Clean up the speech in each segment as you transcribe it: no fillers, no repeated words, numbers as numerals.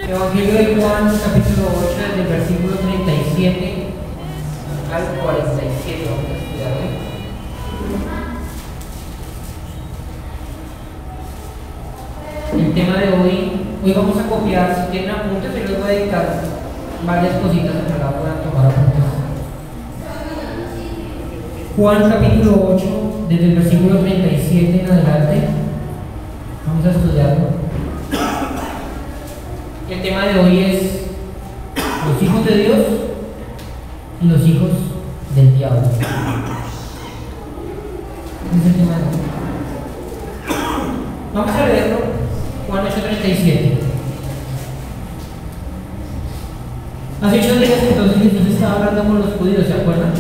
Evangelio de Juan, capítulo 8, desde el versículo 37 al 47. Vamos a estudiarlo. El tema de hoy vamos a copiar, si tienen apuntes, yo les voy a dedicar varias cositas que la puedan tomar apuntes. Juan, capítulo 8, desde el versículo 37 en adelante. Vamos a estudiarlo. El tema de hoy es los hijos de Dios y los hijos del diablo. Es el tema de hoy. Vamos a leerlo. Juan 8:37. Hace 8 días entonces Jesús estaba hablando con los judíos, ¿se acuerdan?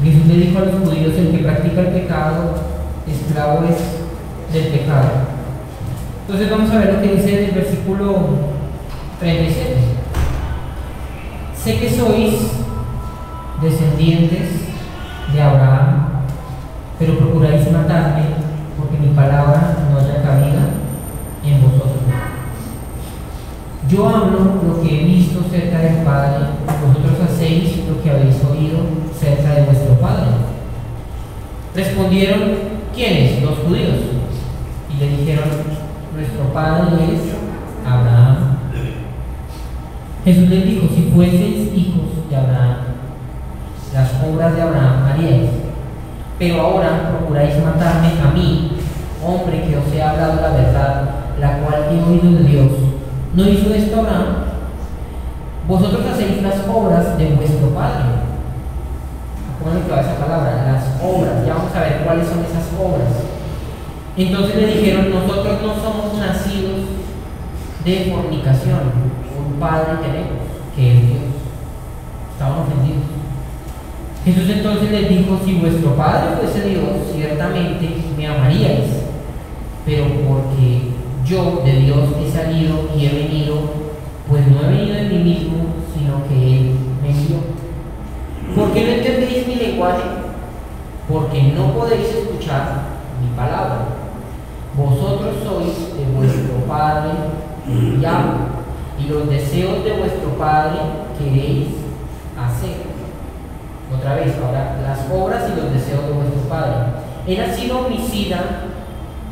Y Jesús le dijo a los judíos: el que practica el pecado, esclavo es del pecado. Entonces vamos a ver lo que dice en el versículo 37. Sé que sois descendientes de Abraham, pero procuráis matarme, porque mi palabra no haya cabida en vosotros. Yo hablo lo que he visto cerca del Padre, vosotros hacéis lo que habéis oído cerca de vuestro Padre. Respondieron: ¿quiénes? Los judíos. Y le dijeron: nuestro padre es Abraham. Jesús les dijo: si fueseis hijos de Abraham, las obras de Abraham haríais. Pero ahora procuráis matarme a mí, hombre que os he hablado la verdad, la cual he oído de Dios. ¿No hizo esto Abraham? Vosotros hacéis las obras de vuestro padre. ¿Cómo es que va esa palabra? Las obras. Ya vamos a ver cuáles son esas obras. Entonces le dijeron: nosotros no somos nacidos de fornicación, un padre tenemos, que es Dios. Estaban ofendidos. Jesús entonces les dijo: si vuestro padre fuese Dios, ciertamente me amaríais, pero porque yo de Dios he salido y he venido, pues no he venido de mí mismo, sino que Él me envió. ¿Por qué no entendéis mi lenguaje? Porque no podéis escuchar mi palabra. Vosotros sois de vuestro padre el diablo, y los deseos de vuestro padre queréis hacer. Otra vez, ahora, las obras y los deseos de vuestro padre. Él ha sido homicida,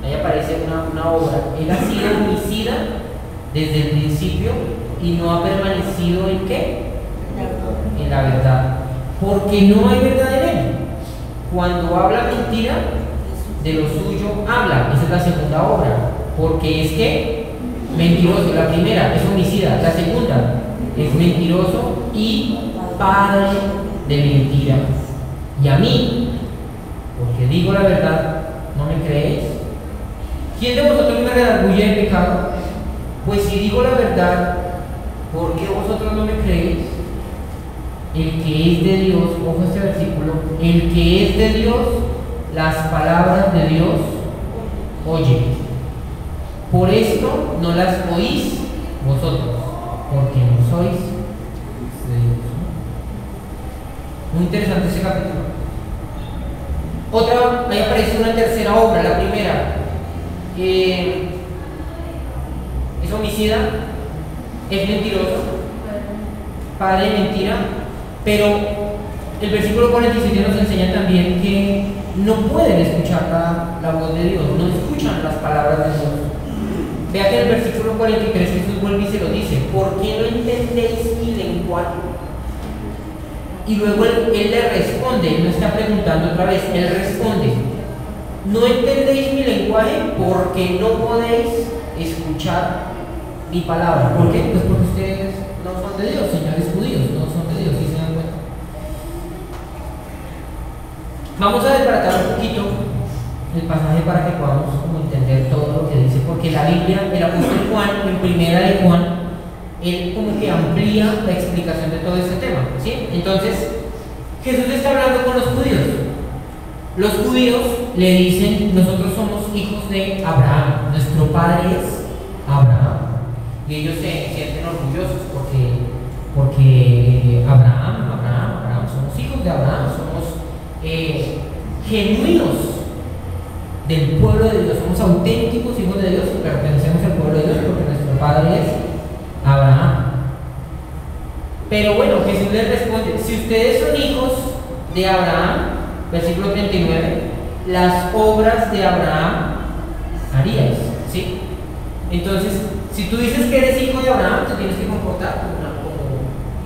ahí aparece una obra. Él ha sido homicida desde el principio y no ha permanecido en ¿qué? En la verdad, porque no hay verdad en él. Cuando habla mentira, de lo suyo habla. Esa es la segunda obra, porque es que mentiroso. La primera es homicida, la segunda es mentiroso y padre de mentira. Y a mí, porque digo la verdad, ¿no me creéis? ¿Quién de vosotros me redarguye el pecado? Pues si digo la verdad, ¿por qué vosotros no me creéis? El que es de Dios, ojo este versículo, el que es de Dios, las palabras de Dios oye. Por esto no las oís vosotros, porque no sois de Dios. Muy interesante ese capítulo. Otra, ahí aparece una tercera obra. La primera es homicida, es mentiroso, padre de mentira, pero el versículo 47 nos enseña también que no pueden escuchar la voz de Dios, no escuchan las palabras de Dios. Vea que en el versículo 43 Jesús vuelve y se lo dice: ¿por qué no entendéis mi lenguaje? Y luego él le responde, él no está preguntando otra vez, él responde: no entendéis mi lenguaje porque no podéis escuchar mi palabra. ¿Por qué? Pues porque ustedes no son de Dios, señores judíos, no son de Dios, ¿sí se dan cuenta? Vamos a desbaratar un poquito el pasaje para que podamos como entender todo lo que dice, porque la Biblia, el apóstol Juan, en primera de Juan, él como que amplía la explicación de todo este tema, ¿sí? Entonces, Jesús está hablando con los judíos. Los judíos le dicen: nosotros somos hijos de Abraham, nuestro padre es Abraham. Y ellos se sienten orgullosos porque Abraham, somos hijos de Abraham, somos genuinos del pueblo de Dios, somos auténticos hijos de Dios y pertenecemos al pueblo de Dios porque nuestro Padre es Pero bueno, Jesús les responde, si ustedes son hijos de Abraham, versículo 39, las obras de Abraham harías, ¿sí? Entonces, si tú dices que eres hijo de Abraham, te tienes que comportar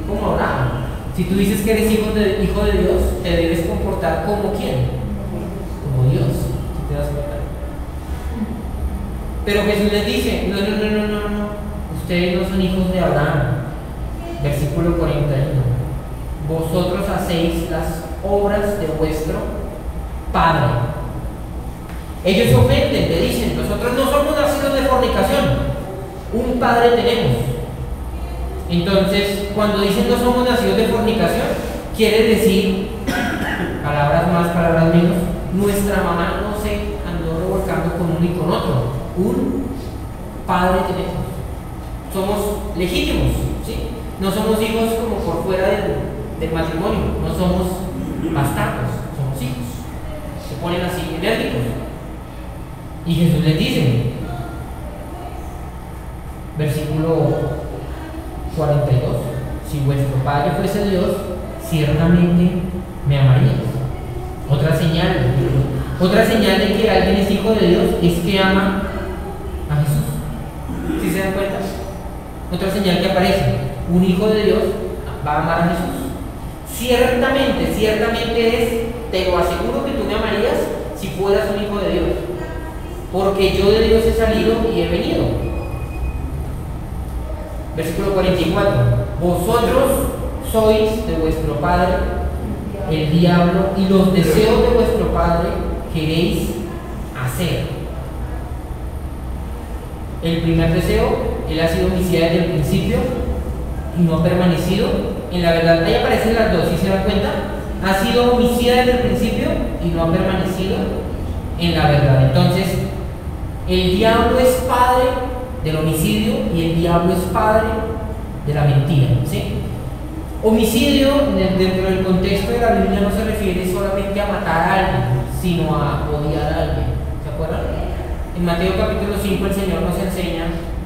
como Abraham. Si tú dices que eres hijo de Dios, te debes comportar como ¿quién? Como Dios, ¿sí te das cuenta? Pero Jesús les dice, no, ustedes no son hijos de Abraham. Versículo 41. Vosotros hacéis las obras de vuestro padre. Ellos ofenden, le dicen, nosotros no somos nacidos de fornicación, un padre tenemos. Entonces, cuando dicen no somos nacidos de fornicación, quiere decir, palabras más, palabras menos, nuestra mamá no se andó revolcando con uno y con otro. Un padre tenemos. Somos legítimos, ¿sí? No somos hijos como por fuera del matrimonio, no somos bastardos, somos hijos. Se ponen así enérgicos. Y Jesús les dice, versículo 42, si vuestro Padre fuese Dios, ciertamente me amaríais. Otra señal de que alguien es hijo de Dios es que ama a Jesús. ¿Sí se dan cuenta? Otra señal que aparece, un hijo de Dios va a amar a Jesús. Ciertamente es, te lo aseguro que tú me amarías si fueras un hijo de Dios, porque yo de Dios he salido y he venido. Versículo 44, vosotros sois de vuestro padre el diablo y los deseos de vuestro padre queréis hacer. El primer deseo, él ha sido homicida desde el principio y no ha permanecido en la verdad. Ahí aparecen las dos, ¿sí se dan cuenta? Ha sido homicida desde el principio y no ha permanecido en la verdad. Entonces, el diablo es padre del homicidio y el diablo es padre de la mentira, ¿sí? Homicidio, dentro del contexto de la Biblia, no se refiere solamente a matar a alguien, sino a odiar a alguien. ¿Se acuerdan? En Mateo capítulo 5 el Señor nos enseña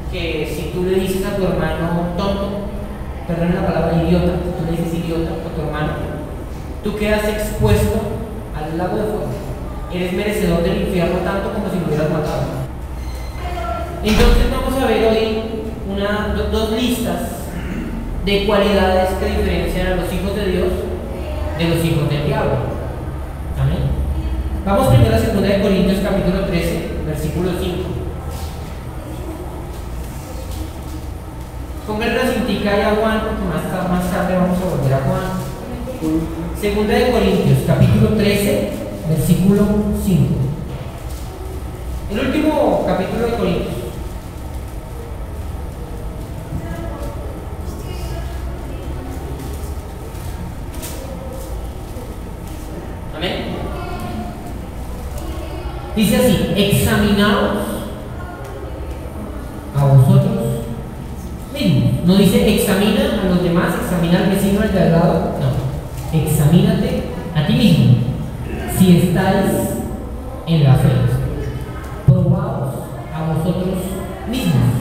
que si tú le dices a tu hermano tonto, perdón la palabra idiota, si tú le dices idiota a tu hermano, tú quedas expuesto al lago de fuego. Eres merecedor del infierno tanto como si lo hubieras matado. Entonces vamos a ver hoy dos listas de cualidades que diferencian a los hijos de Dios de los hijos del diablo. Amén. Vamos primero a 2 Corintios capítulo 13, versículo 5. Pongan una cintica y a Juan, porque más tarde vamos a volver a Juan. 2 Corintios capítulo 13, versículo 5. El último capítulo de Corintios. Amén. Dice así, examinaos a vosotros mismos. No dice examina a los demás, examina al vecino, al de al lado. No, examínate a ti mismo si estáis en la fe. Probaos a vosotros mismos.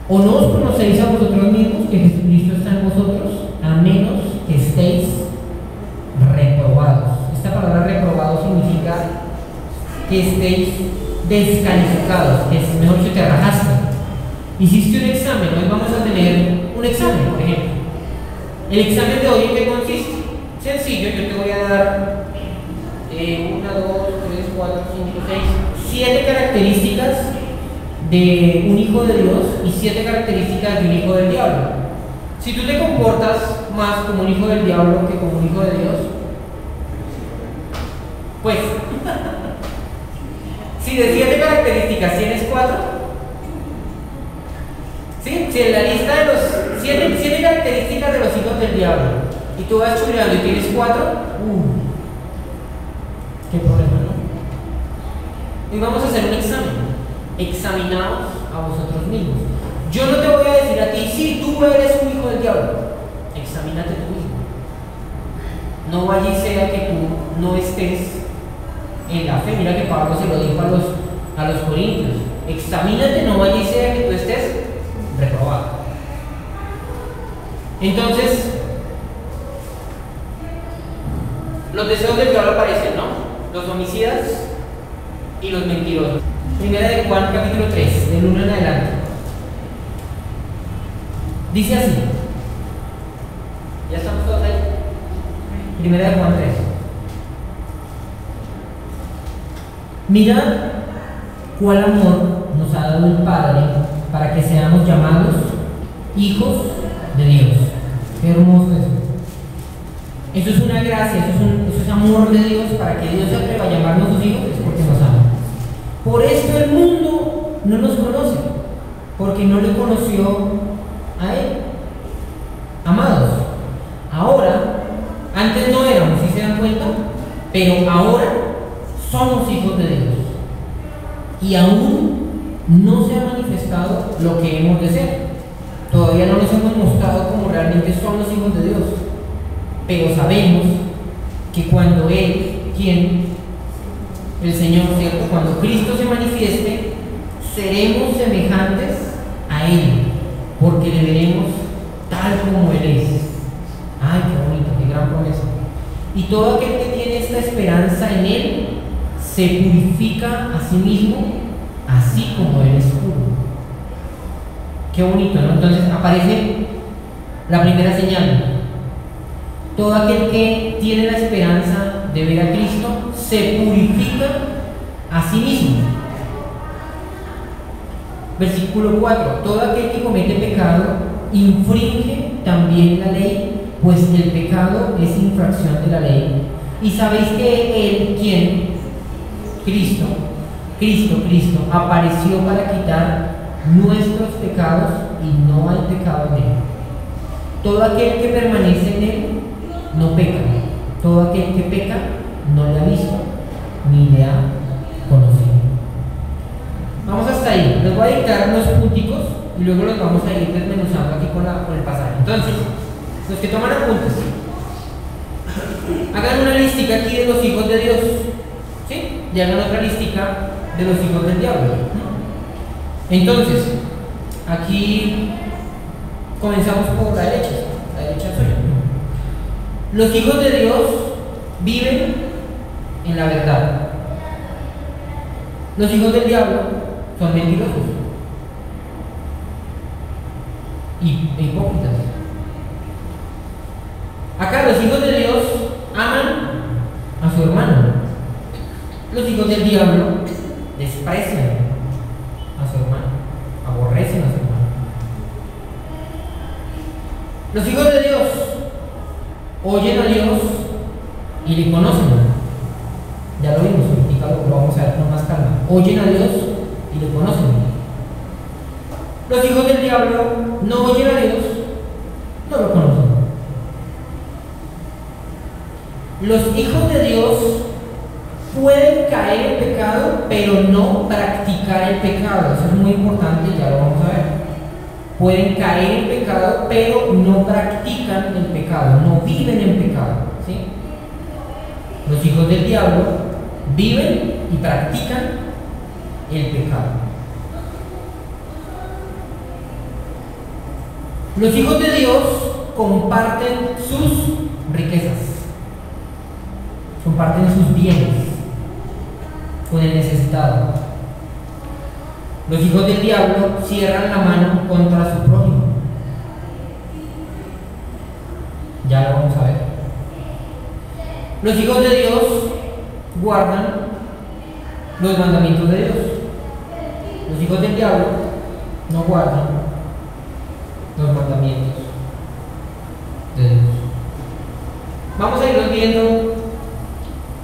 ¿O no os conocéis a vosotros mismos que Jesucristo está en vosotros, a menos que estéis reprobados? Esta palabra reprobado significa que estéis descalificados, que es mejor que te rajaste. Hiciste un examen, hoy vamos a tener un examen, por ejemplo. El examen de hoy, ¿en qué consiste? Sencillo, yo te voy a dar 1, 2, 3, 4, 5, 6, 7 características de un hijo de Dios y 7 características de un hijo del diablo. Si tú te comportas más como un hijo del diablo que como un hijo de Dios, pues, si de 7 características tienes 4, ¿sí? Si en la lista de los 7 características de los hijos del diablo y tú vas chuleando y tienes 4, qué problema, ¿no? Y vamos a hacer un examen. Examinaos a vosotros mismos. Yo no te voy a decir a ti, sí, tú eres un hijo del diablo. Examínate tú mismo. No vaya y sea que tú no estés en la fe. Mira que Pablo se lo dijo a los corintios. Examínate, no vaya y sea que tú estés reprobado. Entonces, los deseos del diablo aparecen, ¿no? Los homicidas y los mentirosos. Primera de Juan, capítulo 3, del 1 en adelante. Dice así. ¿Ya estamos todos ahí? Primera de Juan 3. Mirad cuál amor nos ha dado el Padre para que seamos llamados hijos de Dios. Qué hermoso eso. Eso es una gracia, eso es amor de Dios. Para que Dios se atreva a llamarnos sus hijos es porque nos ama. Por esto el mundo no nos conoce, porque no le conoció a Él. Amados, ahora, antes no éramos, ¿sí se dan cuenta? Pero ahora somos hijos de Dios. Y aún no se ha manifestado lo que hemos de ser. Todavía no nos hemos mostrado como realmente somos hijos de Dios. Pero sabemos que cuando Él, el Señor, ¿cierto? Cuando Cristo se manifieste, seremos semejantes a Él, porque le veremos tal como Él es. Ay, qué bonito, qué gran promesa. Y todo aquel que tiene esta esperanza en Él se purifica a sí mismo, así como Él es puro. Qué bonito, ¿no? Entonces aparece la primera señal. Todo aquel que tiene la esperanza de ver a Cristo se purifica a sí mismo. Versículo 4. Todo aquel que comete pecado infringe también la ley, pues el pecado es infracción de la ley. Y sabéis que Él, Cristo, apareció para quitar nuestros pecados y no hay pecado en Él. Todo aquel que permanece en Él no peca. Todo aquel que peca no le ha visto ni le ha conocido. Vamos hasta ahí. Les voy a dictar unos punticos y luego los vamos a ir desmenuzando aquí con el pasaje. Entonces, los que toman apuntes, hagan una listica aquí de los hijos de Dios, ¿sí? Y hagan otra listica de los hijos del diablo. Entonces, aquí comenzamos por la derecha. La derecha soy yo. Los hijos de Dios viven en la verdad. Los hijos del diablo son mentirosos e hipócritas. Acá los hijos de Dios aman a su hermano. Los hijos del diablo desprecian a su hermano, aborrecen a su hermano. Los hijos de Dios oyen a Dios y le conocen. Ya lo vimos, lo vamos a ver con más calma. Oyen a Dios y le conocen. Los hijos del diablo no oyen a Dios, no lo conocen. Los hijos de Dios pueden caer en pecado, pero no practicar el pecado. Eso es muy importante, ya lo vamos a ver. Pueden caer en pecado, pero no practican el pecado, no viven en pecado, ¿sí? Los hijos del diablo viven y practican el pecado. Los hijos de Dios comparten sus riquezas, comparten sus bienes con el necesitado. Los hijos del diablo cierran la mano contra su prójimo. Ya lo vamos a ver. Los hijos de Dios guardan los mandamientos de Dios. Los hijos del diablo no guardan los mandamientos de Dios. Vamos a irlos viendo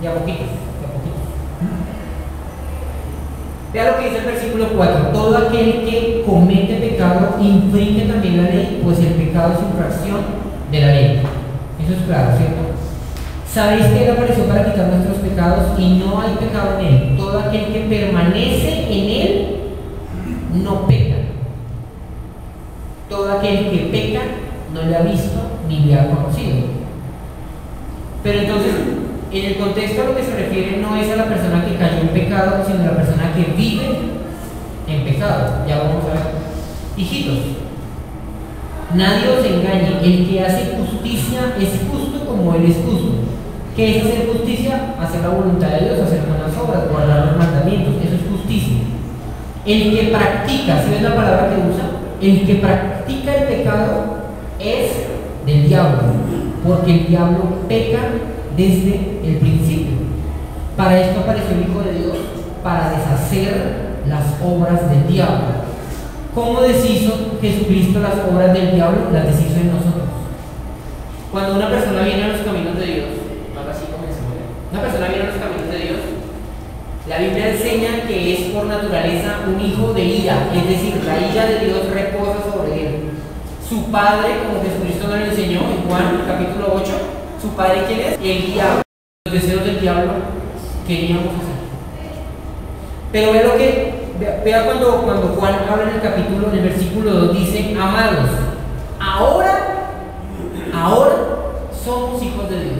de a poquitos. Vea lo que dice el versículo 4. Todo aquel que comete pecado infringe también la ley, pues el pecado es infracción de la ley. Eso es claro, ¿cierto? Sabéis que Él apareció para quitar nuestros pecados y no hay pecado en Él. Todo aquel que permanece en Él no peca. Todo aquel que peca no le ha visto ni le ha conocido. Pero entonces, en el contexto a lo que se refiere no es a la persona que cayó en pecado, sino a la persona que vive en pecado. Ya vamos a ver. Hijitos, Nadie os engañe, el que hace justicia es justo como Él es justo. ¿Qué es hacer justicia? Hacer la voluntad de Dios, hacer buenas obras, guardar los mandamientos, eso es justicia. El que practica, ¿sí ves la palabra que usa? El que practica el pecado es del diablo, porque el diablo peca desde el principio. Para esto apareció el Hijo de Dios, para deshacer las obras del diablo. ¿Cómo deshizo Jesucristo las obras del diablo? Las deshizo en nosotros. Cuando una persona viene a los caminos de Dios, ahora sí comencemos. Una persona viene a los caminos de Dios, la Biblia enseña que es por naturaleza un hijo de ira, es decir, la ira de Dios reposa sobre él. Su padre, como Jesucristo nos lo enseñó en Juan capítulo 8, su padre, ¿quién es? El diablo. Los deseos del diablo queríamos hacer. Pero vea cuando Juan habla en el capítulo, en el versículo 2, dice: amados, ahora somos hijos de Dios.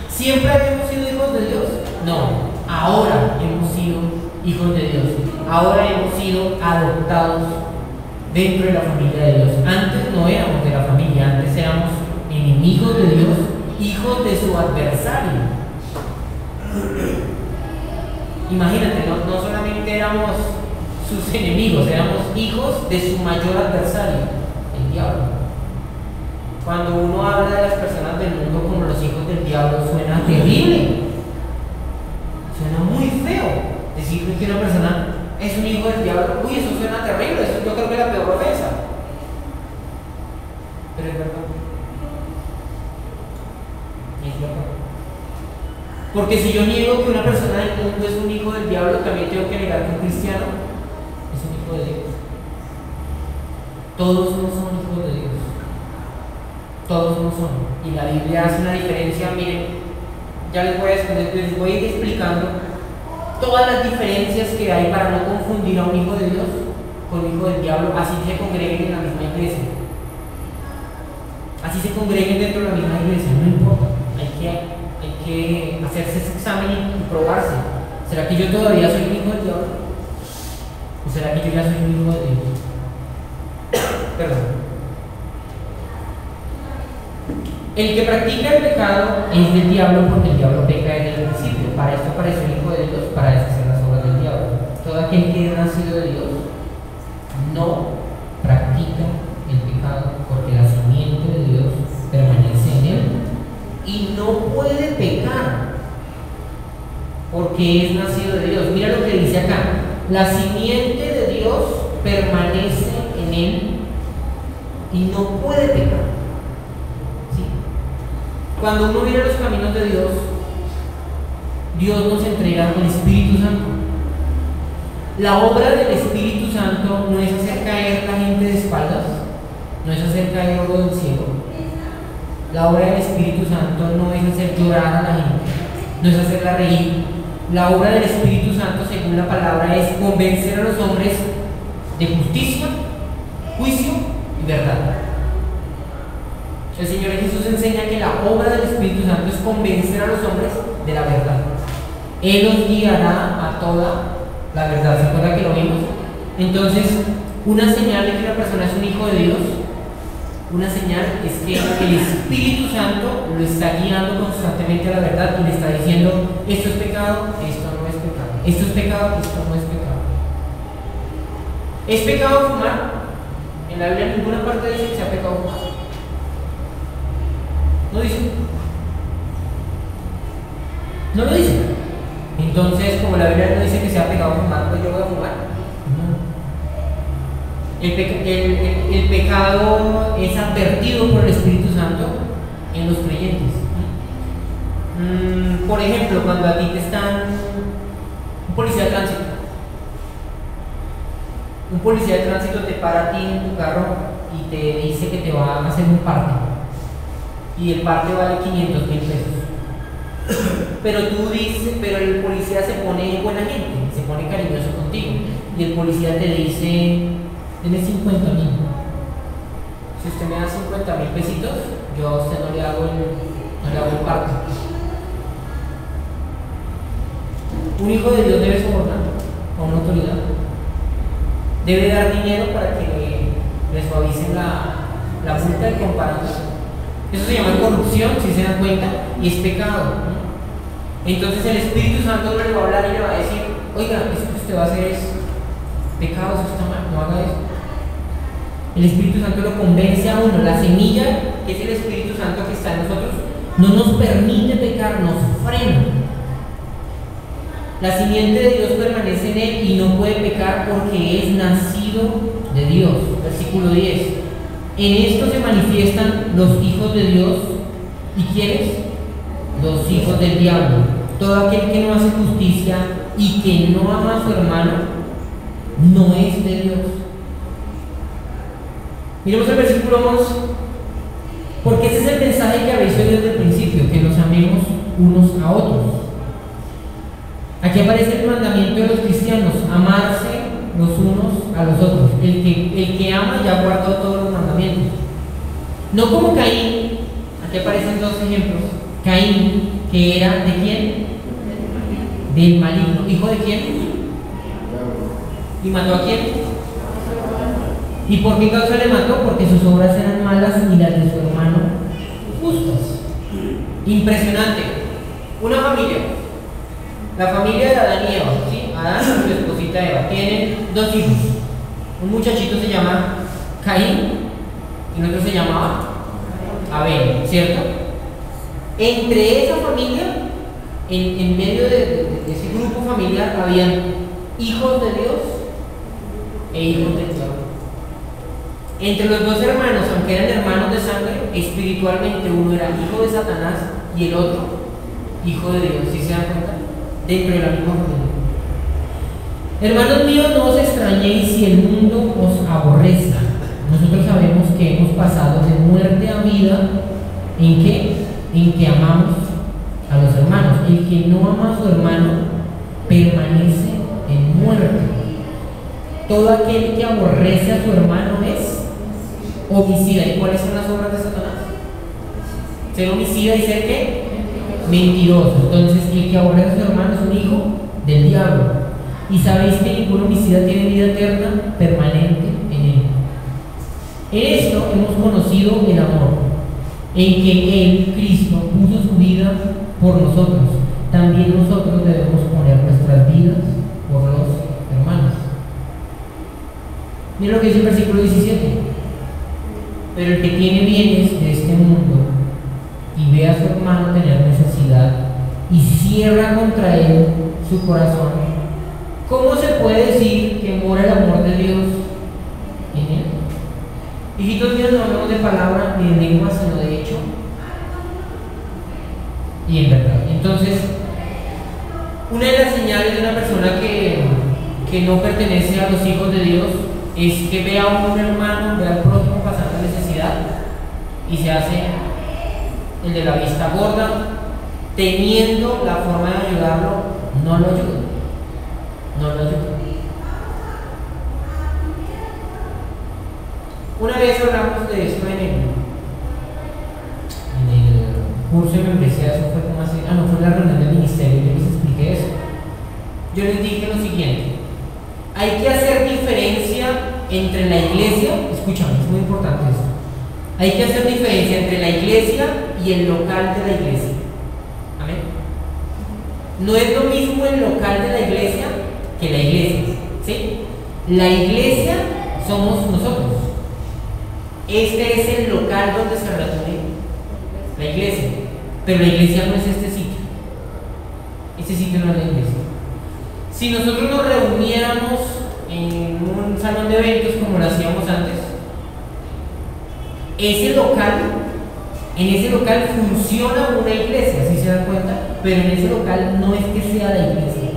¿Siempre habíamos sido hijos de Dios? No, ahora hemos sido hijos de Dios. Ahora hemos sido adoptados dentro de la familia de Dios. Antes no éramos de la familia, antes éramos enemigos de Dios, hijos de su adversario. Imagínate, no solamente éramos sus enemigos, éramos hijos de su mayor adversario, el diablo. Cuando uno habla de las personas del mundo como los hijos del diablo, suena terrible, suena muy feo. Decir que una persona es un hijo del diablo, uy, eso suena terrible, eso yo creo que es la peor ofensa. Pero es verdad. Es verdad. Porque si yo niego que una persona del mundo es un hijo del diablo, también tengo que negar que un cristiano es un hijo de Dios. Todos no son hijos de Dios. Todos no son. Y la Biblia hace una diferencia. Miren, ya les voy a ir explicando todas las diferencias que hay para no confundir a un hijo de Dios con un hijo del diablo, así se congreguen en la misma iglesia. Así se congreguen dentro de la misma iglesia, no importa. Hay que hacerse ese examen y probarse. ¿Será que yo todavía soy un hijo del diablo? ¿O será que yo ya soy un hijo de Dios? Perdón. El que practica el pecado es del diablo, porque el diablo peca desde el principio. Para esto apareció el Hijo de Dios, para deshacer las obras del diablo. Todo aquel que es nacido de Dios no practica el pecado, porque la simiente de Dios permanece en él y no puede pecar porque es nacido de Dios. Mira lo que dice acá: la simiente de Dios permanece en él y no puede pecar. ¿Sí? Cuando uno mira los caminos de Dios, Dios nos entrega el Espíritu Santo. La obra del Espíritu Santo no es hacer caer la gente de espaldas, no es hacer caer oro del cielo. La obra del Espíritu Santo no es hacer llorar a la gente, no es hacerla reír. La obra del Espíritu Santo, según la palabra, es convencer a los hombres de justicia, juicio y verdad. El Señor Jesús enseña que la obra del Espíritu Santo es convencer a los hombres de la verdad. Él los guiará a toda la verdad. ¿Se acuerda que lo vimos? Entonces, una señal de que una persona es un hijo de Dios, una señal es que el Espíritu Santo lo está guiando constantemente a la verdad y le está diciendo: esto es pecado, esto no es pecado, esto es pecado, esto no es pecado. ¿Es pecado fumar? En la Biblia en ninguna parte dice que sea pecado fumar. No dice. No lo dice. Entonces, como la Biblia no dice que sea pecado fumar, pues yo voy a fumar. No. El pecado es advertido por el Espíritu Santo en los creyentes. Por ejemplo, cuando a ti te están un policía de tránsito. Un policía de tránsito te para a ti en tu carro y te dice que te va a hacer un parte. Y el parte vale 500,000 pesos. Pero el policía se pone buena gente, se pone cariñoso contigo. Y el policía te dice: tienes 50,000. Si usted me da 50,000 pesitos, yo a usted no le hago el parte. Un hijo de Dios debe sobornar a una autoridad. Debe dar dinero para que le suavicen la multa de comparación. Eso se llama corrupción, si se dan cuenta, y es pecado, ¿no? Entonces el Espíritu Santo no le va a hablar y le va a decir, oiga, eso que usted va a hacer es pecado, eso está mal, no haga eso. El Espíritu Santo lo convence a uno. La semilla, que es el Espíritu Santo que está en nosotros, no nos permite pecar, nos frena. La simiente de Dios permanece en él y no puede pecar porque es nacido de Dios. Versículo 10. En esto se manifiestan los hijos de Dios. ¿Y quiénes? Los hijos del diablo. Todo aquel que no hace justicia y que no ama a su hermano no es de Dios. Miremos el versículo 11. Porque ese es el mensaje que habéis oído desde el principio, que nos amemos unos a otros. Aquí aparece el mandamiento de los cristianos, amarse los unos a los otros. El que ama ya guardó todos los mandamientos. No como Caín. Aquí aparecen dos ejemplos. Caín, que era ¿de quién? Del maligno. ¿Hijo de quién? ¿Y mató a quién? ¿Y por qué causa le mató? Porque sus obras eran malas y las de su hermano justas. Impresionante. Una familia. La familia de Adán y Eva, ¿sí? Adán y su esposita Eva tienen dos hijos. Un muchachito se llama Caín y el otro se llamaba Abel, ¿cierto? Entre esa familia, en medio de ese grupo familiar, habían hijos de Dios e hijos del diablo. Entre los dos hermanos, aunque eran hermanos de sangre, espiritualmente uno era hijo de Satanás y el otro hijo de Dios. ¿Sí se dan cuenta? Dentro de la misma familia. Hermanos míos, no os extrañéis si el mundo os aborrezca. Nosotros sabemos que hemos pasado de muerte a vida. ¿En qué? En que amamos a los hermanos. El que no ama a su hermano permanece en muerte. Todo aquel que aborrece a su hermano es homicida. ¿Y cuáles son las obras de Satanás? Ser homicida y ser ¿qué? Mentiroso. Entonces, el que aborrece a su hermano es un hijo del diablo. Y sabéis que ningún homicida tiene vida eterna permanente en él. En esto hemos conocido el amor, en que Él, Cristo, puso su vida por nosotros. También nosotros debemos poner nuestras vidas por los hermanos. Mira lo que dice el versículo 17. Pero el que tiene bienes de este mundo y ve a su hermano tener necesidad y cierra contra él su corazón, ¿cómo se puede decir que mora el amor de Dios en él? Hijitos míos, no hablamos de palabra ni de lengua, sino de hecho y en verdad. Entonces, una de las señales de una persona que no pertenece a los hijos de Dios es que vea a un hermano, vea al prójimo pasando necesidad y se hace el de la vista gorda, teniendo la forma de ayudarlo, no lo ayuda. No lo ayuda. Una vez hablamos de esto en el curso de membresía, eso fue como así, no, fue en la reunión del ministerio, yo les expliqué eso. Yo les dije lo siguiente: hay que hacer diferencia entre la iglesia, escúchame, es muy importante esto. Hay que hacer diferencia entre la iglesia y el local de la iglesia. Amén. No es lo mismo el local de la iglesia que la iglesia, ¿sí? La iglesia somos nosotros. Este es el local donde se reúne la iglesia, pero la iglesia no es este sitio. Este sitio no es la iglesia. Si nosotros nos reuniéramos en un salón de eventos como lo hacíamos antes, ese local, en ese local funciona una iglesia, ¿sí se dan cuenta? Pero en ese local no es que sea la iglesia.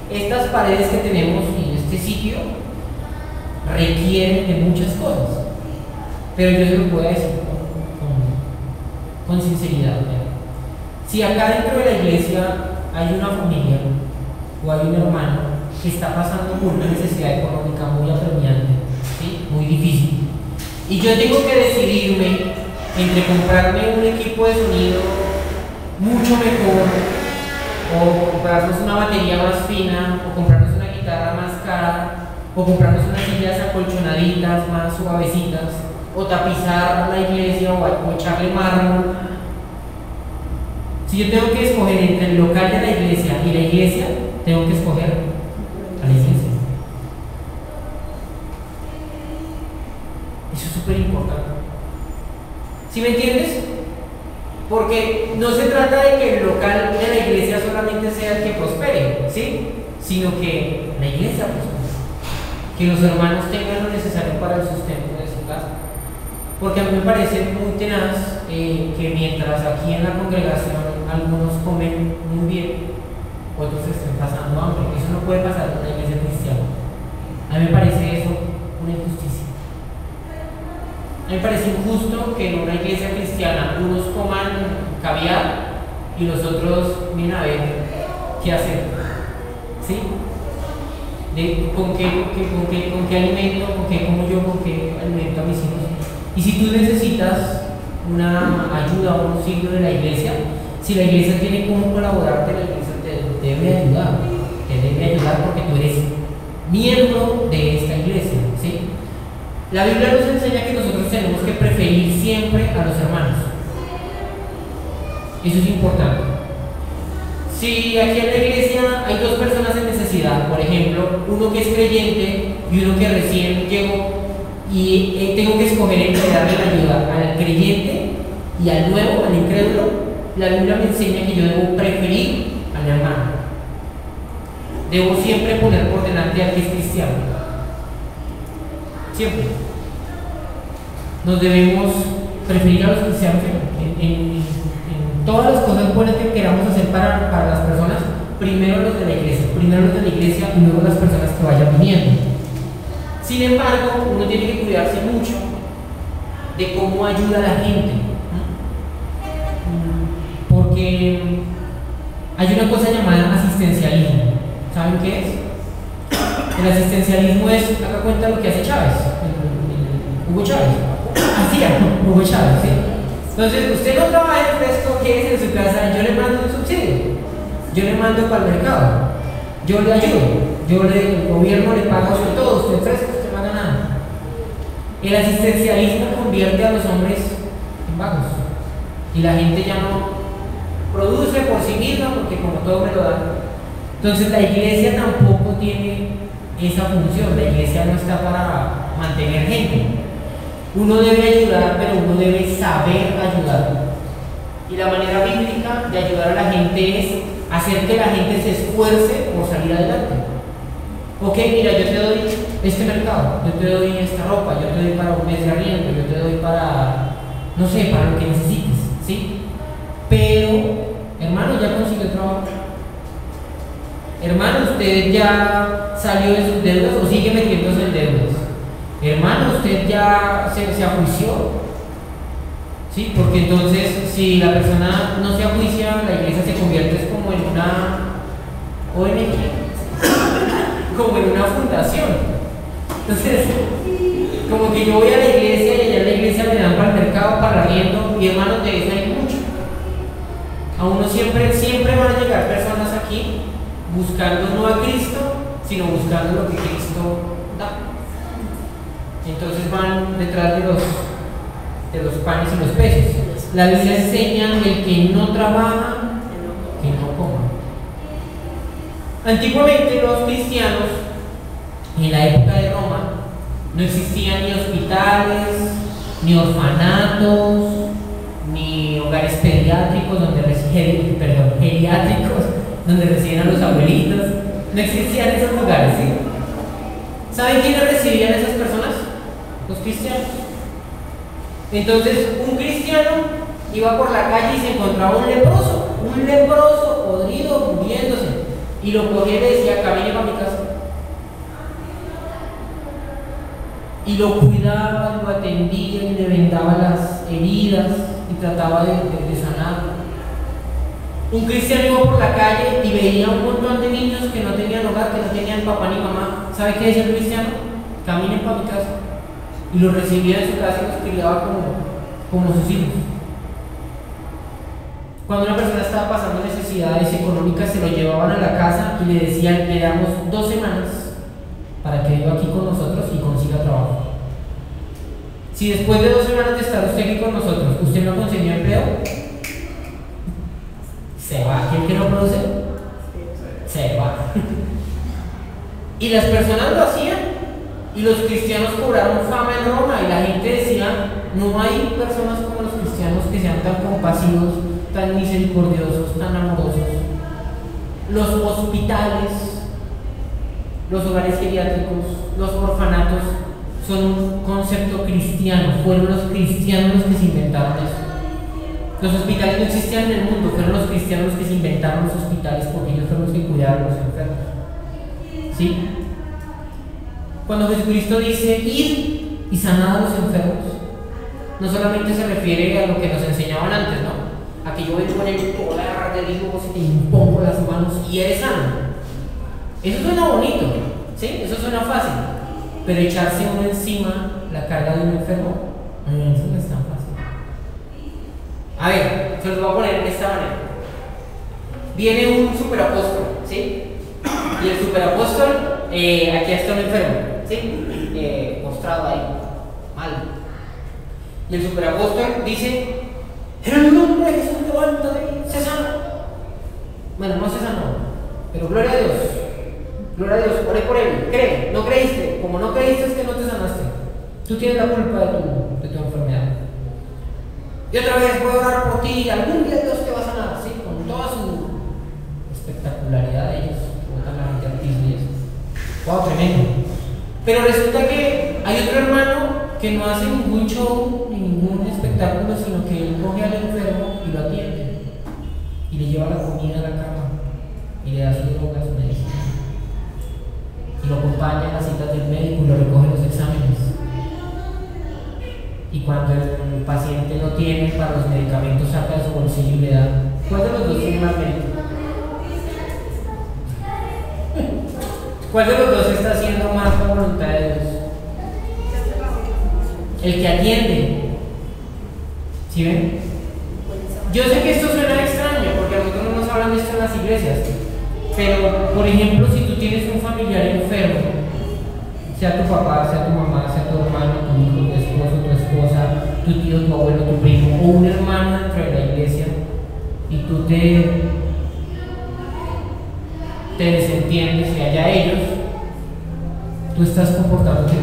Estas paredes que tenemos en este sitio requieren de muchas cosas, pero yo se lo voy a decir con sinceridad. Si acá dentro de la iglesia hay una familia o hay un hermano que está pasando por una necesidad económica muy apremiante, ¿sí? Muy difícil, y yo tengo que decidirme entre comprarme un equipo de sonido mucho mejor, o comprarnos una batería más fina, o comprarnos una guitarra más cara, o comprarnos unas sillas acolchonaditas más suavecitas, o tapizar la iglesia o echarle mármol. Si yo tengo que escoger entre el local de la iglesia y la iglesia, tengo que escoger a la iglesia. Eso es súper importante. ¿Sí me entiendes? Porque no se trata de que el local de la iglesia solamente sea el que prospere, ¿sí? Sino que la iglesia prospere. Que los hermanos tengan lo necesario para el sustento de su casa. Porque a mí me parece muy tenaz que mientras aquí en la congregación algunos comen muy bien, otros estén pasando hambre. Eso no puede pasar en una iglesia cristiana. A mí me parece eso una injusticia. A mí me parece injusto que en una iglesia cristiana unos coman caviar y los otros vienen a ver qué hacer. ¿Sí? ¿Con qué alimento, con qué como yo, con qué alimento a mis hijos? Y si tú necesitas una ayuda o un auxilio de la iglesia, si la iglesia tiene cómo colaborarte, la iglesia te debe ayudar. Te debe ayudar porque tú eres miembro de esta iglesia, ¿sí? La Biblia nos enseña que nosotros tenemos que preferir siempre a los hermanos. Eso es importante. Si aquí en la iglesia hay dos personas en necesidad, por ejemplo, uno que es creyente y uno que recién llegó, y tengo que escoger entre darle la ayuda al creyente y al nuevo, al incrédulo, la Biblia me enseña que yo debo preferir al hermano. Debo siempre poner por delante al que es cristiano. Siempre. Nos debemos preferir a los cristianos en todas las cosas buenas que queramos hacer para las personas. Primero los de la iglesia y luego las personas que vayan viniendo. Sin embargo, uno tiene que cuidarse mucho de cómo ayuda a la gente, porque hay una cosa llamada asistencialismo. ¿Saben qué es? El asistencialismo es, haga cuenta lo que hace Chávez, Hugo Chávez. Hacía Hugo Chávez, ¿sí? Entonces, usted no trabaja en fresco, quédese en su casa, yo le mando un subsidio, yo le mando para el mercado, yo le ayudo. El gobierno le paga sobre todo, usted fresco, usted no haga nada. El asistencialismo convierte a los hombres en vagos. Y la gente ya no produce por sí misma porque como todo me lo da. Entonces la iglesia tampoco tiene esa función. La iglesia no está para mantener gente. Uno debe ayudar, pero uno debe saber ayudar. Y la manera bíblica de ayudar a la gente es hacer que la gente se esfuerce por salir adelante. Ok, mira, yo te doy este mercado, yo te doy esta ropa, yo te doy para un mes de arriendo, yo te doy para, no sé, para lo que necesites, ¿sí? Pero, hermano, ya consiguió trabajo. Hermano, usted ya salió de sus deudas o sigue metiéndose en deudas. Hermano, usted ya se ajuició. ¿Sí? Porque entonces, si la persona no se ajuicia, la iglesia se convierte como en una ONG, como en una fundación. Entonces, como que yo voy a la iglesia y allá en la iglesia me dan para el mercado, para arriendo, y hermanos, de eso hay mucho. A uno siempre van a llegar personas aquí buscando no a Cristo, sino buscando lo que Cristo da. Entonces van detrás de los panes y los peces. La Biblia enseña el que no trabaja, que no coma. Antiguamente los cristianos, en la época de Roma, no existían ni hospitales, ni orfanatos, ni hogares geriátricos donde recibían a los abuelitos. No existían esos lugares, ¿sí? ¿Saben quiénes recibían a esas personas? Los cristianos. Entonces, un cristiano iba por la calle y se encontraba un leproso podrido, muriéndose, y lo cogía y le decía, camine para mi casa. Y lo cuidaba, lo atendía y le vendaba las heridas y trataba de sanar. Un cristiano iba por la calle y veía un montón de niños que no tenían hogar, que no tenían papá ni mamá. ¿Sabe qué decía el cristiano? Caminen para mi casa. Y los recibía en su casa y los criaba como sus hijos. Cuando una persona estaba pasando necesidades económicas, se lo llevaban a la casa y le decían, le damos 2 semanas para que viva aquí con nosotros y consiga trabajo. Si después de 2 semanas de estar usted aquí con nosotros, usted no consiguió empleo, se va. ¿Quién que no produce? Se va. Y las personas lo hacían, y los cristianos cobraron fama en Roma, y la gente decía, no hay personas como los cristianos que sean tan compasivos, tan misericordiosos, tan amorosos. Los hospitales, los hogares geriátricos, los orfanatos son un concepto cristiano. Fueron los cristianos los que se inventaron eso. Los hospitales no existían en el mundo, fueron los cristianos los que se inventaron los hospitales, porque ellos fueron los que cuidaron a los enfermos. ¿Sí? Cuando Jesucristo dice id y sanad a los enfermos, no solamente se refiere a lo que nos enseñaban antes, ¿no? A que yo vengo con el poder de Dios y te impongo las manos y eres sano. Eso suena bonito, ¿sí? Eso suena fácil, pero echarse uno encima la carga de un enfermo, eso no es tan fácil. A ver, se los voy a poner de esta manera. Viene un superapóstol, ¿sí? Y el superapóstol, aquí está un enfermo, ¿sí? Postrado ahí, mal. Y el superapóstol dice, en el nombre de Jesús levántate y se sana. Bueno, no se sanó, pero gloria a Dios. Gloria a Dios, oré por él, cree, no creíste, como no creíste es que no te sanaste. Tú tienes la culpa de tu enfermedad. Y otra vez voy a orar por ti, algún día Dios te va a sanar, ¿sí? Con toda su espectacularidad de ellos, como la gente artista y eso. Wow, tremendo. Pero resulta que hay otro hermano que no hace ningún show ni ningún espectáculo, sino que él coge al enfermo y lo atiende. Y le lleva la comida a la cama, y le da su droga, su medicina. Y lo acompaña en las citas del médico y lo recoge en los exámenes. Y cuando el paciente no tiene para los medicamentos, saca de su bolsillo y le da. ¿Cuál de los dos tiene más mérito? ¿Cuál de los dos está haciendo más la voluntad de Dios? El que atiende. ¿Sí ven? Yo sé que esto suena extraño porque a nosotros no nos hablan de esto en las iglesias. Pero, por ejemplo, si tú tienes un familiar enfermo, sea tu papá, sea tu mamá, sea tu hermano, tu hijo, tu esposo, tu esposa, tu tío, tu abuelo, tu primo, o un hermano dentro de la iglesia, y tú te desentiendes y allá ellos, tú estás comportándote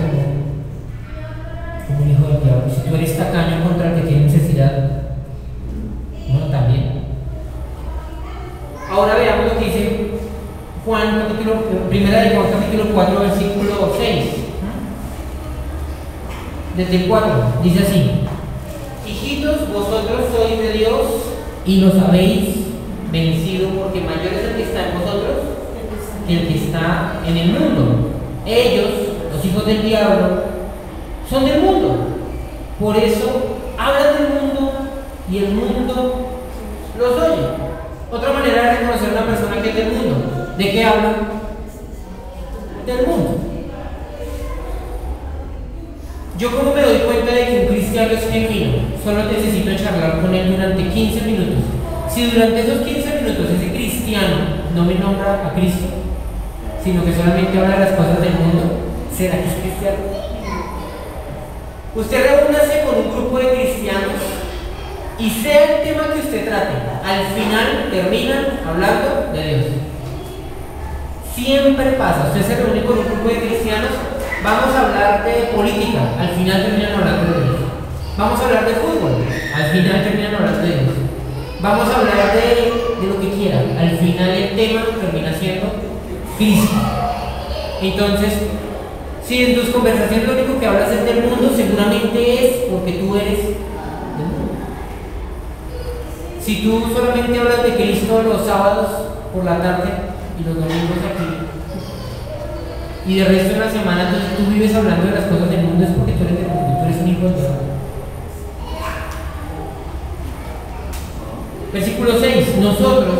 como un hijo del diablo. Si tú eres tacaño contra el que tiene necesidad, bueno, también. Ahora veamos lo que dice Juan, primera de Juan, capítulo 4, versículo 6. Desde el 4, dice así: hijitos, vosotros sois de Dios y los habéis vencido, porque mayor es el que está en vosotros que el que está en el mundo. Ellos, los hijos del diablo, son del mundo, por eso hablan del mundo y el mundo los oye. Otra manera de reconocer a una persona que es del mundo, ¿de qué habla? Del mundo. Yo, como me doy cuenta de que un cristiano es genuino, solo necesito charlar con él durante 15 minutos. Si durante esos 15 minutos ese cristiano no me nombra a Cristo, sino que solamente habla de las cosas del mundo, ¿será que es cristiano? Usted reúnase con un grupo de cristianos y sea el tema que usted trate, al final terminan hablando de Dios. Siempre pasa. Usted se reúne con un grupo de cristianos, vamos a hablar de política, al final terminan hablando de Dios. Vamos a hablar de fútbol, al final terminan hablando de Dios. Vamos a hablar de lo que quieran, al final el tema termina siendo Cristo. Entonces, si en tus conversaciones lo único que hablas es del mundo, seguramente es porque tú eres del mundo. Si tú solamente hablas de Cristo los sábados por la tarde y los domingos aquí, y de resto de la semana, entonces tú vives hablando de las cosas del mundo, es porque tú eres del mundo, tú eres un hijo de Dios. Versículo 6: nosotros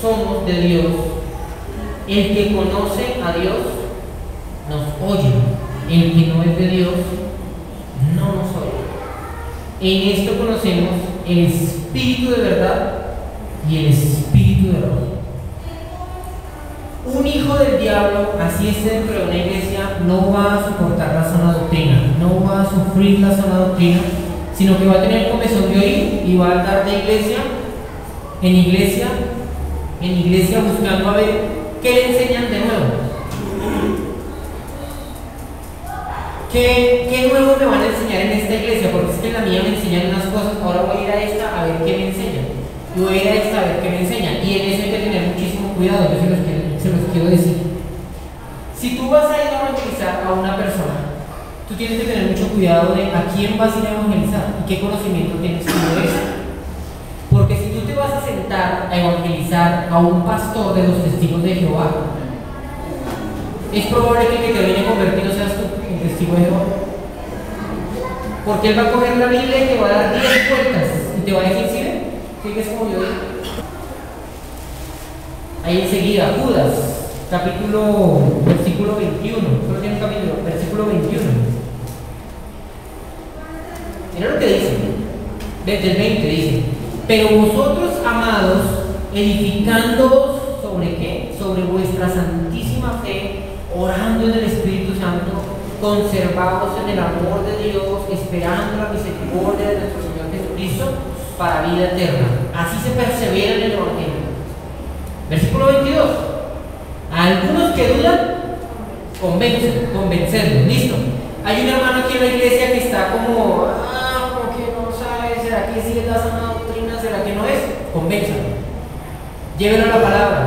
somos de Dios. El que conoce a Dios nos oye. El que no es de Dios no nos oye. En esto conocemos el espíritu de verdad y el espíritu de error. Un un hijo del diablo, así es dentro de una iglesia, no va a soportar la sana doctrina, no va a sufrir la sana doctrina, sino que va a tener comezón de oír y va a andar de iglesia en iglesia, en iglesia, buscando a ver qué le enseñan de nuevo. ¿Qué nuevo me van a enseñar en esta iglesia? Porque es que en la mía me enseñan unas cosas, ahora voy a ir a esta a ver qué me enseñan. Y voy a ir a esta a ver qué me enseñan. Y en eso hay que tener muchísimo cuidado, yo se los quiero decir. Si tú vas a ir a evangelizar a una persona, tú tienes que tener mucho cuidado de a quién vas a ir a evangelizar y qué conocimiento tienes tú de eso. Porque si tú te vas a sentar a evangelizar a un pastor de los testigos de Jehová, es probable que el que te viene convertido seas tú, el testigo de Jehová. Porque él va a coger la Biblia y te va a dar 10 vueltas y te va a decir, ¿sí? ¿Sigues como yo digo? Ahí enseguida, Judas, versículo 21, solo tiene un capítulo, versículo 21. Mira lo que dice, desde el 20 dice: pero vosotros, amados, edificándoos sobre qué, sobre vuestra santísima fe, orando en el Espíritu Santo, conservados en el amor de Dios, esperando la misericordia de nuestro Señor Jesucristo para vida eterna. Así se persevera en el Evangelio. Versículo 22. A algunos que dudan, convencerlos. Listo. Hay un hermano aquí en la iglesia que está como que no sabe, ¿será que sí es la sana doctrina? ¿Será que no es? Convénzalo. Llévelo a la palabra.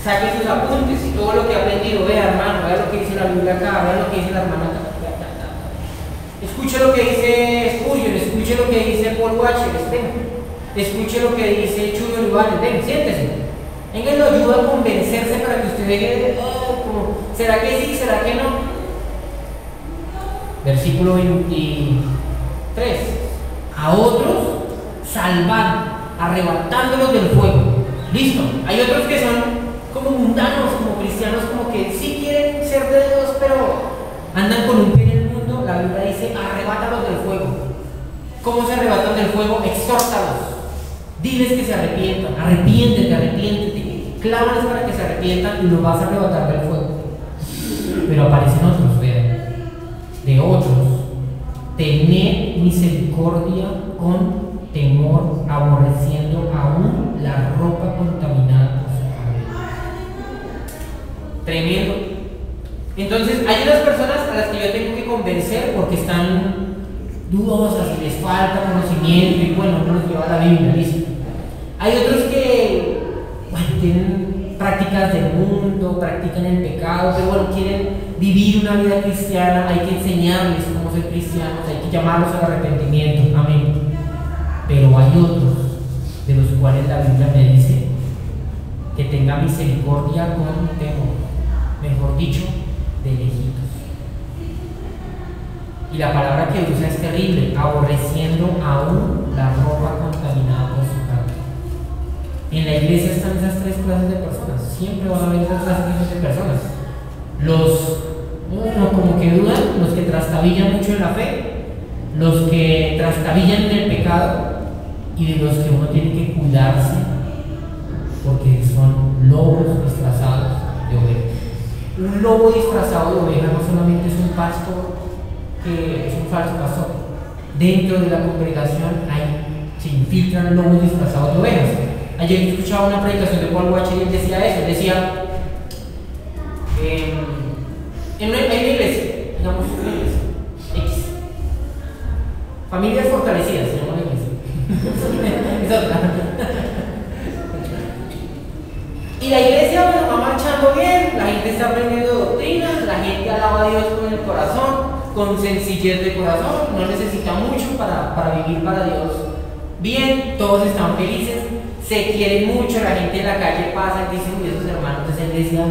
Saque sus apuntes y todo lo que ha aprendido. Vea, hermano, vea lo que dice la Biblia acá, vea lo que dice la hermana acá. Escuche lo que dice Spurgeon, escuche lo que dice Paul Washer, escuche lo que dice Chuy Olivares. Ven, siéntese. Venga, lo ayuda a convencerse para que usted vean, ¿será que sí? ¿Será que no? Versículo 23. A otros salvan, arrebatándolos del fuego. Listo. Hay otros que son como mundanos, como cristianos, como que sí quieren ser de Dios, pero andan con un pie en el mundo. La Biblia dice: arrebátalos del fuego. ¿Cómo se arrebatan del fuego? Exhórtalos. Diles que se arrepientan. Arrepiéntete. Clávales para que se arrepientan y los vas a arrebatar del fuego. Pero aparecen otros, vean. De otros, tened misericordia con temor, aborreciendo aún la ropa contaminada por su cabello. Tremendo. Entonces, hay unas personas a las que yo tengo que convencer porque están dudosas y les falta conocimiento y bueno, no nos lleva la Biblia, listo. Hay otros que, bueno, tienen prácticas del mundo, practican el pecado, pero bueno, quieren vivir una vida cristiana. Hay que enseñarles cómo ser cristianos, hay que llamarlos al arrepentimiento, amén. Pero hay otros de los cuales la Biblia me dice que tenga misericordia con temor, mejor dicho, de lejitos. Y la palabra que usa es terrible: aborreciendo aún la ropa contaminada por su carne. En la iglesia están esas tres clases de personas. Siempre van a haber esas clases de personas. Los como que dudan, los que trastabillan mucho en la fe, los que trastabillan en el pecado, y de los que uno tiene que cuidarse porque son lobos disfrazados de ovejas. Un lobo disfrazado de oveja no solamente es un pastor que es un falso pastor. Dentro de la congregación se infiltran lobos disfrazados de ovejas. Ayer escuchaba una predicación de Paul Washer y él decía eso. Él decía, en una iglesia, digamos una iglesia X, familias fortalecidas, se llama la iglesia. Es otra. Y la iglesia va marchando bien, la gente está aprendiendo doctrinas, la gente alaba a Dios con el corazón, con sencillez de corazón, no necesita mucho para vivir para Dios. Bien, todos están felices, se quieren mucho, la gente en la calle pasa y dice: uy, esos hermanos de esa iglesia,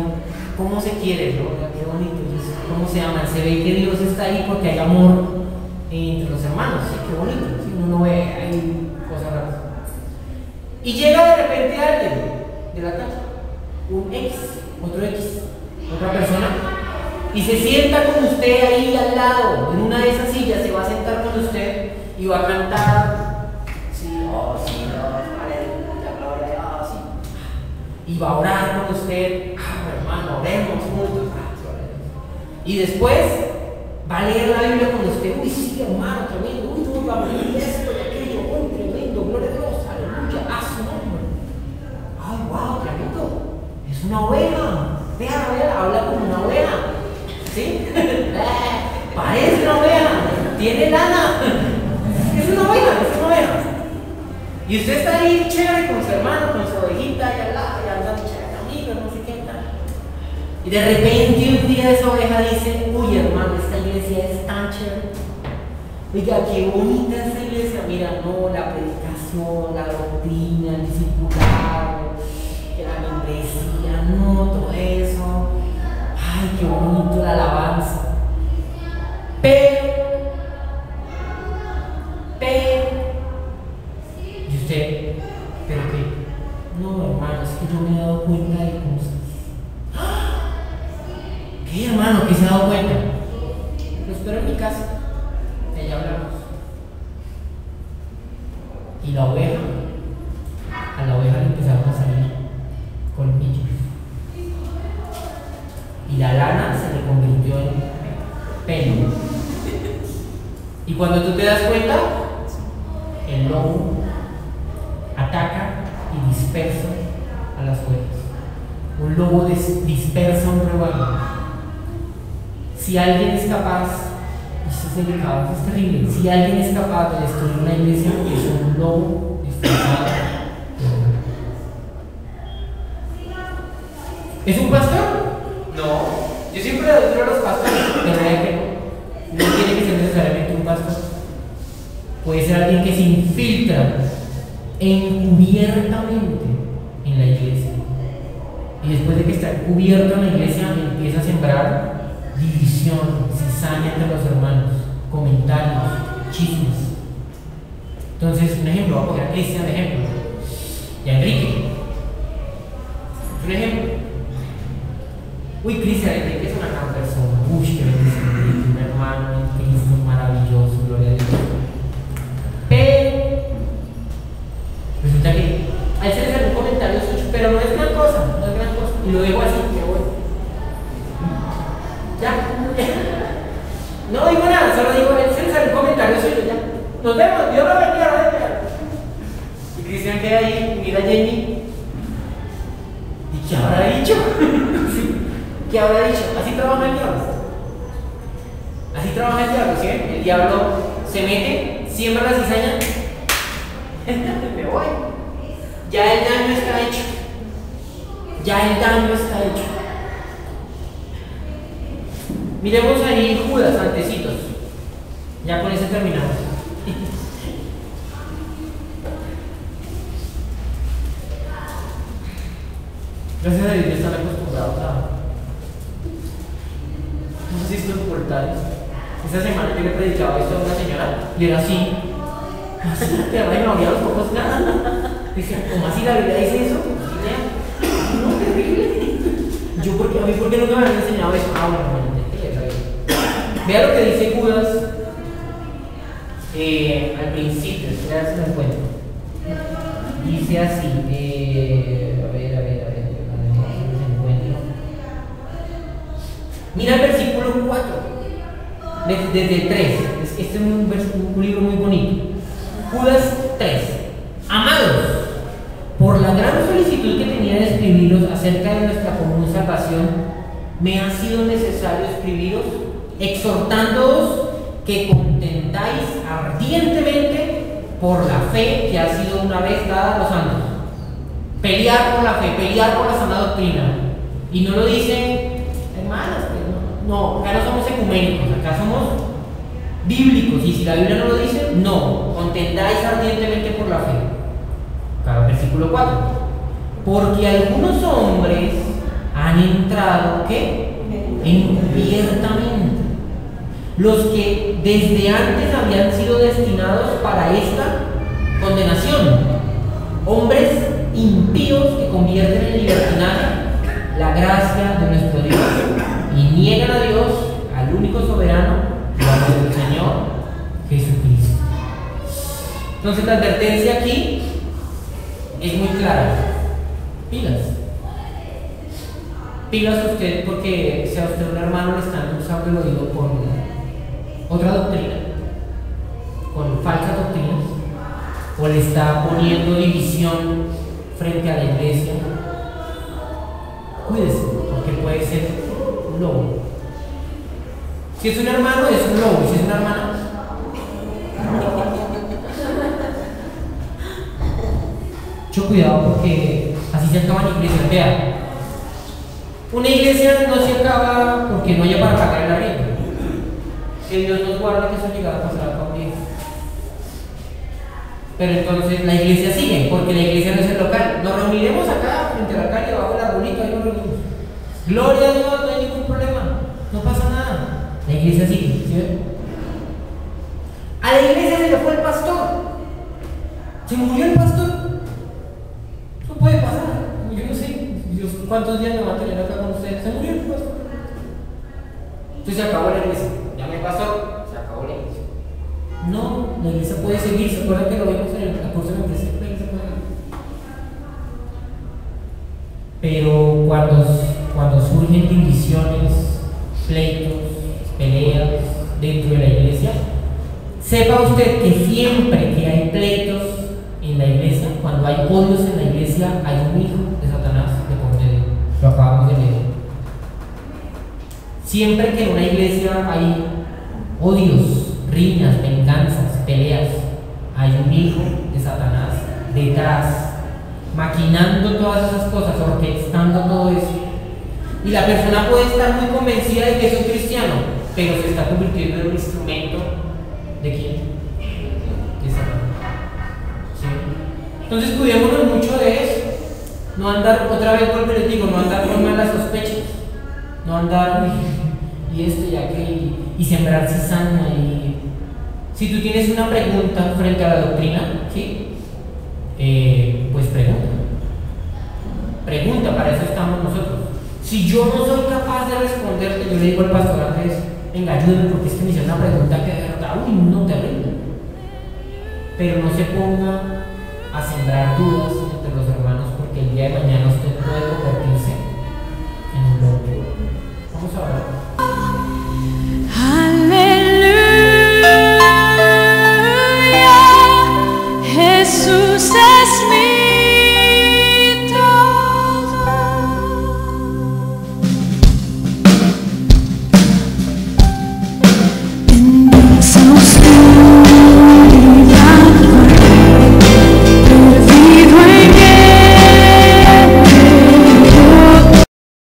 ¿cómo se quieren? ¿No? Qué bonito, ¿cómo se aman? Se ve que Dios está ahí porque hay amor entre los hermanos, ¿sí? Qué bonito, ¿sí? Uno no ve ahí cosas raras. Y llega de repente alguien de la calle, un X, otro X, otra persona, y se sienta con usted ahí al lado, en una de esas sillas, se va a sentar con usted y va a cantar: sí, oh, sí, oh, aleluya, gloria a Dios, sí. Y va a orar con usted: hermano, oremos juntos. Y después va a leer la Biblia con usted. Uy, sí, hermano, tremendo. Uy, no, vamos a leer esto y aquello. Uy, tremendo, gloria a Dios, aleluya, a su nombre. Ay, wow, tremendo. Es una oveja. Vea, habla como una oveja. ¿Sí? Parece una oveja. Tiene lana. Es una oveja, es una oveja. Y usted está ahí chévere con su hermano, con su ovejita y al lado, y andando chévere, amigos, no sé qué tal. Y de repente un día esa oveja dice: uy, hermano, esta iglesia es tan chévere. Oiga, qué bonita esta iglesia. Mira, no, la predicación, la doctrina, el discipulado, la membresía, no, todo eso. Ay, qué bonito la alabanza. Pero, y usted, ¿pero qué? No, hermano, es que yo me he dado cuenta de cosas. ¿Qué, hermano? ¿Qué se ha dado cuenta? Lo espero en mi casa. De ella hablamos. Y la oveja, a la oveja le empezaron a salir colmillos. Y la lana se le convirtió en pelo. Y cuando tú te das cuenta, el lobo ataca y dispersa a las ovejas. Un lobo dispersa un rebaño. Si alguien es capaz, esto es delicado, esto es terrible, si alguien es capaz de destruir una iglesia, es un lobo dispersado. ¿Es un pastor? No. Yo siempre le doy a los pastores, pero vea que no tiene que ser necesariamente un pastor. Puede ser alguien que se infiltra encubiertamente en la iglesia. Y después de que está cubierto en la iglesia, empieza a sembrar división, cizaña entre los hermanos, comentarios, chismes. Entonces, un ejemplo, voy a poner a Cristian de ejemplo. Y a Enrique. Es un ejemplo. Uy, Cristian, Enrique es una gran persona. Uy, qué bendición, Enrique, un hermano en Cristo maravilloso, gloria a Dios. Pero resulta que a él se le salió un comentario suyo, pero no es gran cosa, no es gran cosa. Y lo dejo así, que bueno. Ya. No digo nada, solo digo, él se le salió un comentario suyo, ya. Nos vemos, Dios lo bendiga. Y Cristian queda ahí, mira a Jenny. ¿Y qué habrá dicho? ¿Qué habrá dicho? Así trabaja el diablo. Así trabaja el diablo, ¿sí? El diablo se mete, siembra la cizaña. Me voy. Ya el daño está hecho. Ya el daño está hecho. Miremos ahí Judas, antecitos. Ya con eso terminamos. Gracias a Dios ya están acostumbrados a no sé si estos portales. Esta semana yo le predicaba esto a una señora y era así. Así, te me abría los ojos, nada. Dice, ¿cómo así la Biblia dice eso? No, terrible. Yo, a mí, ¿por qué nunca me habían enseñado eso? Ah, bueno, vea lo que dice Judas al principio, ya se lo encuentro. Dice así, a ver, se encuentra. Mira el versículo 4, desde el 3. Este es un libro muy bonito. Judas 3. Amados, por la gran solicitud que tenía de escribiros acerca de nuestra común salvación, me ha sido necesario escribiros exhortándoos que contendáis ardientemente por la fe que ha sido una vez dada a los santos. Pelear por la fe, pelear por la sana doctrina. Y no lo dicen hermanas, no, acá no somos ecuménicos, acá somos bíblicos. Y si la Biblia no lo dice, no, contendáis ardientemente por la fe. Cada versículo 4. Porque algunos hombres han entrado, ¿qué? Encubiertamente. Los que desde antes habían sido destinados para esta condenación. Hombres impíos que convierten en libertinaje la gracia de nuestro Dios y niegan a Dios, al único soberano, el Señor Jesucristo. Entonces la advertencia aquí es muy clara. Pilas. pilas usted porque si a usted un hermano le están usando el oído con otra doctrina, con falsas doctrinas, o le está poniendo división frente a la iglesia, cuídese, porque puede ser un lobo. Si es un hermano, es un lobo, y si es una hermana, mucho cuidado porque así se acaban iglesias. Vea, una iglesia no se acaba porque no haya para pagar el arriendo. Que Dios nos guarde que eso llegara a pasar acá un día. Pero entonces la iglesia sigue, porque la iglesia no es el local. Nos reuniremos acá, frente a la calle, bajo el arbolito, ahí nos reunimos. Gloria a Dios, no hay ningún problema, no pasa nada. La iglesia sigue, ¿sí ven? A la iglesia se le fue el pastor. Se murió el pastor. Eso puede pasar. Yo no sé cuántos días me va a tener acá con ustedes. Se murió el pastor. Entonces se acabó la iglesia. Llame al pastor, se acabó la iglesia. No, la iglesia puede seguir. ¿Se acuerdan que lo vimos en el curso de la iglesia? Pero cuando surgen divisiones, pleitos, peleas dentro de la iglesia, sepa usted que siempre que hay pleitos en la iglesia, cuando hay odios en la iglesia, hay un hijo de Satanás de por medio. Lo acabamos de leer. Siempre que en una iglesia hay odios, riñas, venganzas, peleas, hay un hijo de Satanás detrás, maquinando todas esas cosas, orquestando todo eso. Y la persona puede estar muy convencida de que es un cristiano, pero se está convirtiendo en un instrumento ¿de quién? De Satanás. ¿Sí? Entonces cuidémonos mucho de eso. No andar, otra vez vuelvo y les digo, no andar con malas sospechas, no andar y esto y aquello y sembrar cizaña. Y si tú tienes una pregunta frente a la doctrina, ¿sí? Pues pregunta, para eso estamos nosotros. Si yo no soy capaz de responderte, yo le digo al pastor Andrés, venga, ayúdame porque es que me hicieron una pregunta que de verdad, no te rinda. Pero no se ponga a sembrar dudas entre los hermanos, porque el día de mañana